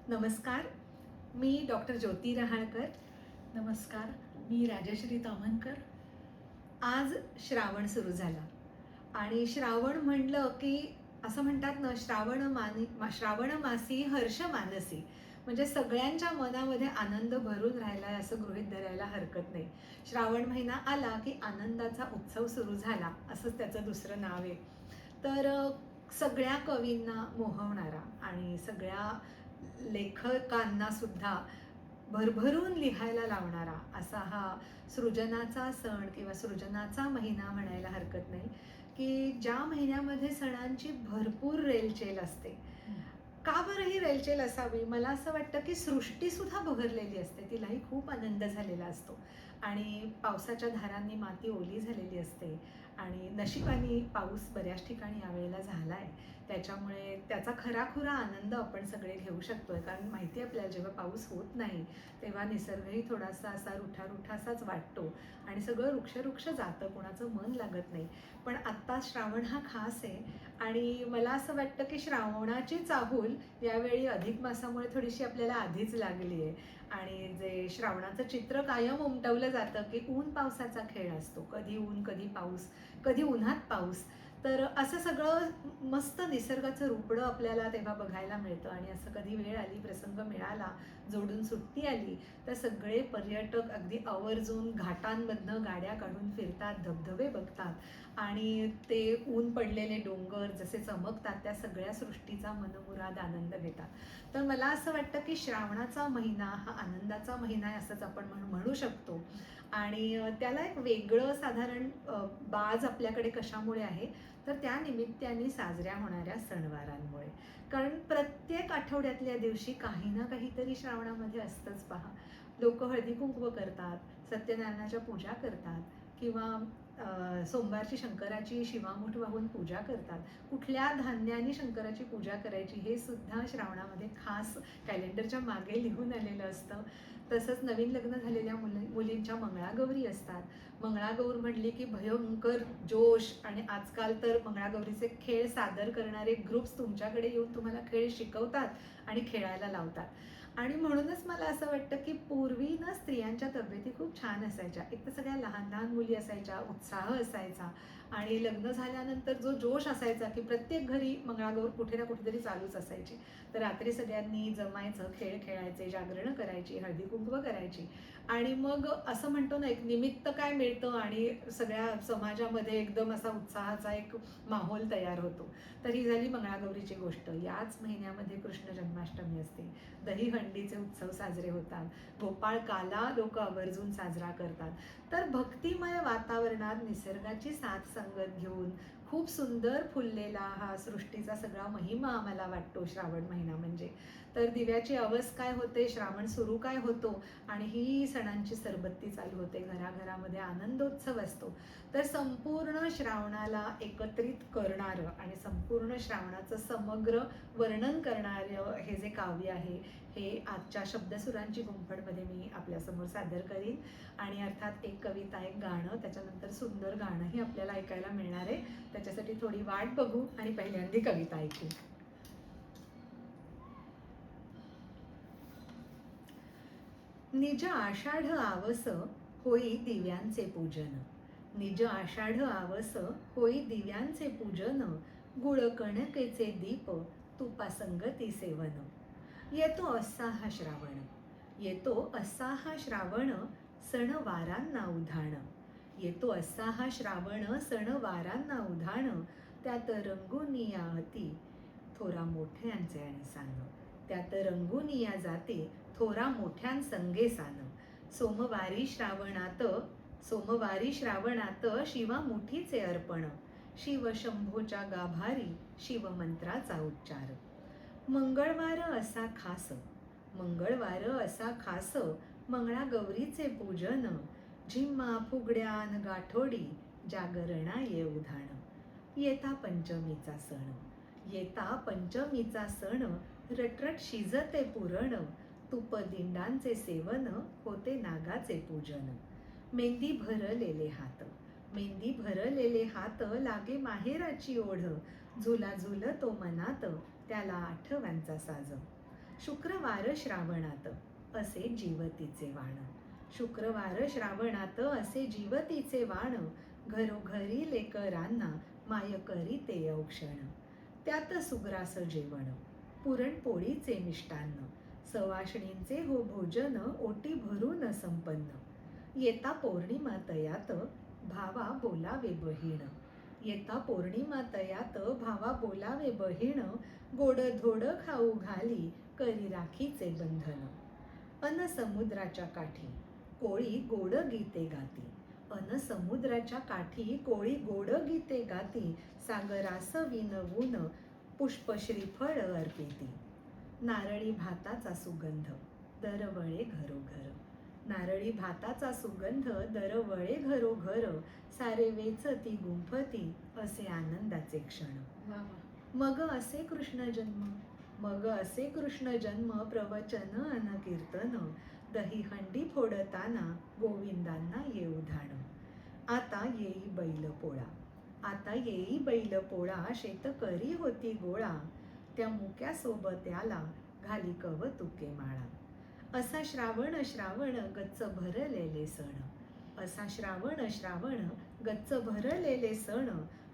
नमस्कार. मी डॉक्टर ज्योती रहाळकर. नमस्कार, मी राजश्री ताम्हनकर. आज श्रावण सुरू झाला आणि श्रावण म्हणलं की असं म्हणतात ना, श्रावण मासी हर्ष मानसी. म्हणजे सगळ्यांच्या मनामध्ये आनंद भरून राहिलाय असं गृहीत धरायला हरकत नाही. श्रावण महिना आला की आनंदाचा उत्सव सुरू झाला असंच त्याचं दुसरं नाव आहे. तर सगळ्या कवींना मोहवणारा आणि सगळ्या लेखकांना सुद्धा भरभरून लिहायला लावणारा असा हा सृजनाचा सण किंवा सृजनाचा महिना म्हणायला हरकत नाही, की ज्या महिन्यामध्ये सणांची भरपूर रेलचेल असते. का बरं ही रेलचेल असावी? मला असं वाटतं की सृष्टीसुद्धा बहरलेली असते, तिलाही खूप आनंद झालेला असतो आणि पावसाच्या धारांनी माती ओली झालेली असते आणि नशिबाने पाऊस बऱ्याच ठिकाणी यावेळेला झाला आहे. त्याच्यामुळे त्याचा खराखुरा आनंद आपण सगळे घेऊ शकतो आहे. कारण माहिती आहे आपल्याला, जेव्हा पाऊस होत नाही तेव्हा निसर्गही थोडासा असा रुठारुठासाच वाटतो आणि सगळं वृक्ष जातं, कोणाचं मन लागत नाही. पण आत्ता श्रावण हा खास आहे आणि मला असं वाटतं की श्रावणाची चाहूल यावेळी अधिक मासामुळे थोडीशी आपल्याला आधीच लागली आहे. आणि जे श्रावणाचं चित्र कायम उमटवलं जातं की ऊन पावसाचा खेळ असतो, कधी ऊन कधी पाऊस, कधी उन्हात पाऊस. तर असं सगळं मस्त निसर्गाचं रूपडं आपल्याला तेव्हा बघायला मिळतं आणि असं कधी वेळ आली, प्रसंग मिळाला, जोडून सुट्टी आली तर सगळे पर्यटक अगदी आवर्जून घाटांमधनं गाड्या काढून फिरतात, धबधबे बघतात आणि ते ऊन पडलेले डोंगर जसे चमकतात त्या सगळ्या सृष्टीचा मनमुराद आनंद घेतात. तर मला असं वाटतं की श्रावणाचा महिना हा आनंदाचा महिना आहे असंच आपण म्हणू शकतो. आणि त्याला एक वेगळं साधारण बाज आपल्याकडे कशामुळे आहे, तर त्या निमित्ताने साजऱ्या होणाऱ्या सणवारांमुळे. कारण प्रत्येक आठवड्यातल्या दिवशी काही ना काहीतरी श्रावणामध्ये असतंच पहा. लोक हळदी कुंकू करतात, सत्यनारायणाच्या पूजा करतात किंवा सोमवारची शंकराची शिवामूठ वाहून पूजा करतात. कुठल्या धान्याने शंकराची पूजा करायची हे सुद्धा श्रावणामध्ये खास कॅलेंडरच्या मागे लिहून आलेलं असतं. तसंच नवीन लग्न झालेल्या मुलींच्या मंगळागौरी असतात. मंगळागौर म्हटली की भयंकर जोश आणि आजकाल तर मंगळागौरीचे खेळ सादर करणारे ग्रुप्स तुमच्याकडे येऊन तुम्हाला खेळ शिकवतात आणि खेळायला लावतात. आणि म्हणूनच मला असं वाटतं की पूर्वी ना स्त्रियांच्या तब्येती खूप छान असायच्या. एक तर सगळ्या लहान लहान मुली असायच्या, उत्साह असायचा आणि लग्न झाल्यानंतर जो जोश असायचा की प्रत्येक घरी मंगळागौर कुठे ना कुठेतरी चालूच असायची. तर रात्री सगळ्यांनी जमायचं, खेळ खेळायचे, जागरणं करायची, हळदी कुंकू करायची आणि मग असं म्हणतो ना, एक निमित्त काय मिळतं आणि सगळ्या समाजामध्ये एकदम असा उत्साहाचा एक माहोल तयार होतो. तर ही झाली मंगळागौरीची गोष्ट. याच महिन्यामध्ये कृष्ण जन्माष्टमी असते, दहीहंडीचे उत्सव साजरे होतात, गोपाळ काला लोक आवर्जून साजरा करतात. तर भक्तिमय वातावरणात निसर्गाची साथ संगत घेऊन खूप सुंदर फुललेला हा सृष्टीचा सगळा महिमा आम्हाला वाटतो श्रावण महिना म्हणजे. तर दिव्याची अवस काय होते, श्रावण सुरू काय होतो आणि ही सणांची सरबत्ती चालू होते, घराघरामध्ये आनंदोत्सव असतो. तर संपूर्ण श्रावणाला एकत्रित करणारं आणि संपूर्ण श्रावणाचं समग्र वर्णन करणारं हे जे काव्य आहे, हे आजच्या शब्दसुरांची गुंफडमध्ये मी आपल्यासमोर सादर करीन. आणि अर्थात एक कविता, एक गाणं, त्याच्यानंतर सुंदर गाणंही आपल्याला ऐकायला मिळणार आहे. त्याच्यासाठी थोडी वाट बघू आणि पहिल्यांदी कविता ऐकू. निज आषाढ आवस होई दिव्यांचे पूजन, निज आषाढ आवस होई दिव्यांचे पूजन, गुळ कणकेचे दीप तुपा संगती सेवन. येतो असा हा श्रावण, येतो असा हा श्रावण, सण वारांना उधाण. येतो असा हा श्रावण, सण वारांना उधाण. त्यात रंगुनिया अति थोरा मोठ्यांचे आणि सान, त्यात रंगुनिया जाते थोरा मोठ्यां संगे सान. सोमवारी श्रावणात, सोमवारी श्रावणात शिवा मुठीचे अर्पण, शिव शंभोच्या गाभारी शिवमंत्राचा उच्चार. मंगळवार असा खास, मंगळवार असा खास, मंगळागौरीचे पूजन, झिम्मा फुगड्यान गाठोडी जागरणा ये उधाण. येता पंचमीचा सण, येता पंचमीचा सण, रटरट शिजते पुरण, तुप दिंडांचे सेवन होते नागाचे पूजन. मेंदी भरलेले हात, मेंदी भरलेले हात लागे माहेराची ओढ, झुला झुलतो मनात त्याला आठव्यांचा साज. शुक्रवार श्रावणात असे जीवतीचे वाण. शुक्रवार श्रावणात असे जीवतीचे वाण. घरोघरी लेकरांना माय करी ते औक्षण. त्यात सुग्रास जेवण, पुरणपोळीचे मिष्टान्न. सवाष्णींचे हो भोजन, ओटी भरून संपन्न. येता पौर्णिमा तयात भावा बोलावे बहीण. येता पौर्णिमा तयात भावा बोलावे बहीण. गोड धोड खाऊ घाली करी राखीचे बंधन. अन समुद्राच्या काठी कोळी गोड गीते गाती. अन समुद्राच्या काठी कोळी गोड गीते गाती. सागरास विनवून पुष्प श्रीफळ अर्पिती. नारळी भाताचा सुगंध दरवळे घरोघर. नारळी भाताचा सुगंध दरवळे घरोघर. सारे वेचती गुंफती असे आनंदाचे क्षण. वा वा. मग असे कृष्ण जन्म, मग असे कृष्ण जन्म. प्रवचन अन कीर्तन, दही हंडी फोडताना गोविंदांना येऊ धाण. आता येई बैल पोळा, आता येई बैल पोळा. शेतकरी होती गोळा, त्या मुक्या सोबत याला घाली कवतुके माळा. असा श्रावण श्रावण गच्च भरलेले सण. असा श्रावण श्रावण गच्च भरलेले सण.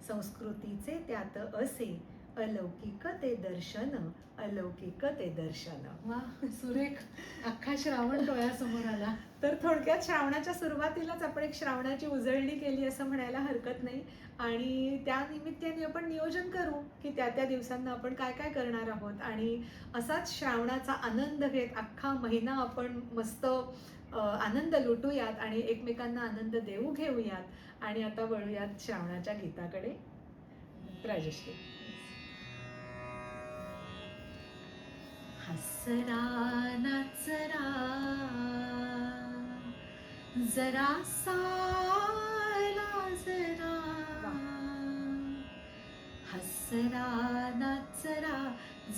संस्कृतीचे त्यात असे अलौकिक ते दर्शन, अलौकिक ते दर्शन. वा, सुरेख. अख्खा श्रावण डोळ्यासमोर आला. तर थोडक्यात श्रावणाच्या सुरुवातीलाच आपण एक श्रावणाची उजळणी केली असं म्हणायला हरकत नाही. आणि त्या निमित्ताने आपण नियोजन करू की त्या त्या दिवसांना आपण काय काय करणार आहोत. आणि असाच श्रावणाचा आनंद घेत अख्खा महिना आपण मस्त आनंद लुटूयात आणि एकमेकांना आनंद देऊ घेऊयात. आणि आता वळूयात श्रावणाच्या गीताकडे. राजश्री. हसरा नाचरा जरा साला जरा. हसरा नाचरा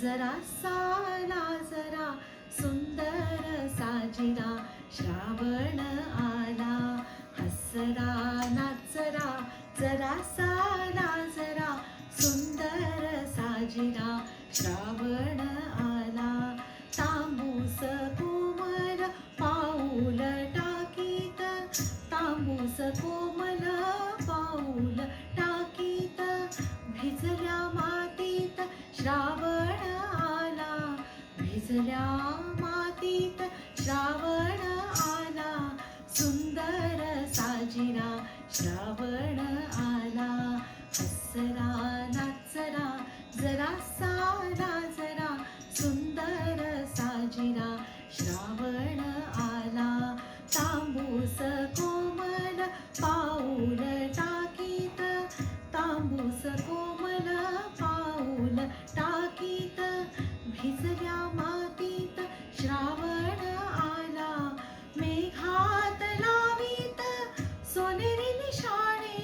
जरा साला जरा. सुंदर साजिरा श्रावण आला. हसरा नाचरा जरा साला जरा. सुंदर साजिरा श्रावण आला. तांबूस कोमल पाऊल टाकीत. तांबूस कोमल पाऊल टाकीत. भिजल्या मातीत श्रावण आला. भिजल्या मातीत श्रावण आला. सुंदर साजिरा श्रावण आला. हसरा नाचरा जरा साला जरा. सुंदर साजिरा श्रावण आला. तांबूस कोमल पाऊल टाकीत. तांबूस कोमल पाऊल टाकीत. भिजल्या मातीत श्रावण आला. मेघात लावीत सोनेरी निशाणे.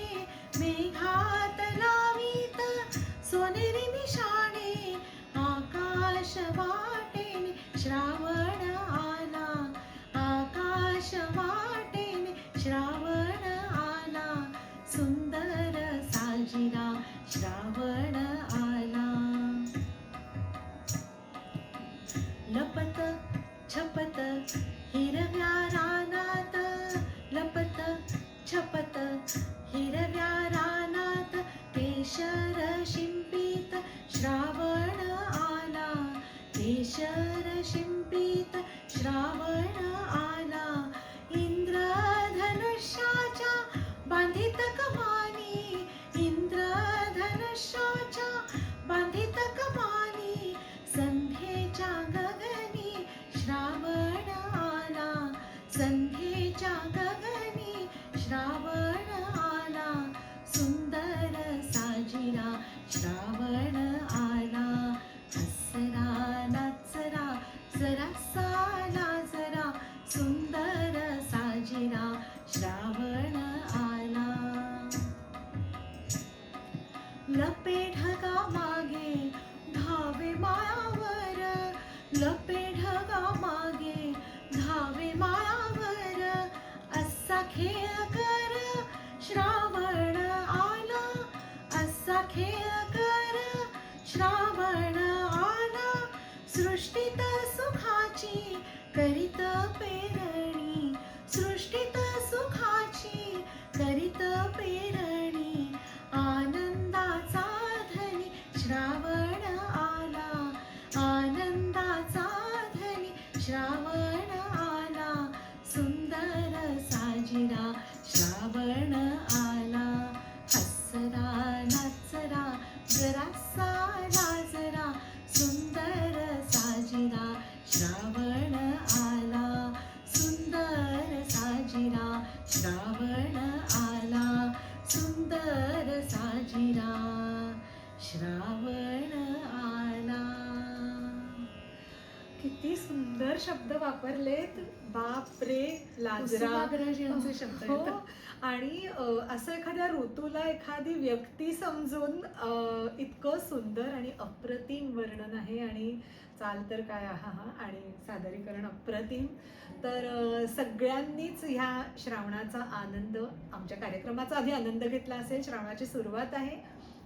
मेघात लावीत सोनेरी निशाणे. आकाश वाटेने श्रावण आला. आकाश वाटेने श्रावण आला. सुंदर साजिरा श्रावण आला. लपत छपत हिरव्या रानात. लपत छपत हिरव्या रानात. केशर शिंपीत श्रावण आला. केशर शिंपीत श्रावण आला. इंद्रधनुष्याच्या बांधित कमानी. इंद्रधनुष्याच्या बांधित कमानी. संध्येच्या गगनी श्रावण आला. संध्येच्या गगनी श्रावण आला. सुंदर साजिरा श्रावण आला. हसरा नाचरा जरा साला जरा. सुंदर साजिरा श्रावण आला. लपे ढगा मागे धावे मायावर. लपे ढगा मागे धावे मायावर. असा खेळ कर श्रावण आला. असा खेळ कर श्रावण आला. सृष्टीत श्रावण आला सुंदर साजिरा, श्रावण आला हसरा नाचरा जरासा लाजरा, सुंदर साजिरा श्रावण आला, सुंदर साजिरा श्रावण आला, सुंदर साजिरा श्रावण आला. किती सुंदर शब्द वापरलेत. बाप रे लाजरा. कुसुमाग्रज यांचे शब्द हो. आहेत. आणि असं एखाद्या ऋतूला एखादी व्यक्ती समजून इतकं सुंदर आणि अप्रतिम वर्णन आहे. आणि चाल तर काय आहा, आणि सादरीकरण अप्रतिम. तर सगळ्यांनीच ह्या श्रावणाचा आनंद, आमच्या कार्यक्रमाचा आधी आनंद घेतला असेल. श्रावणाची सुरुवात आहे.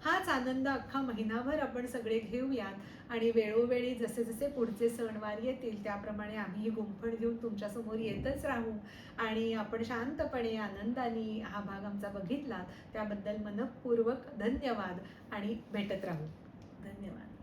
हाच आनंद अख्खा महिनाभर आपण सगळे घेऊयात आणि वेळोवेळी जसे जसे पुढचे सणवार येतील त्याप्रमाणे आम्ही ही गुंफण घेऊन तुमच्यासमोर येतच राहू. आणि आपण शांतपणे आनंदाने हा भाग आमचा बघितलात त्याबद्दल मनःपूर्वक धन्यवाद आणि भेटत राहू. धन्यवाद.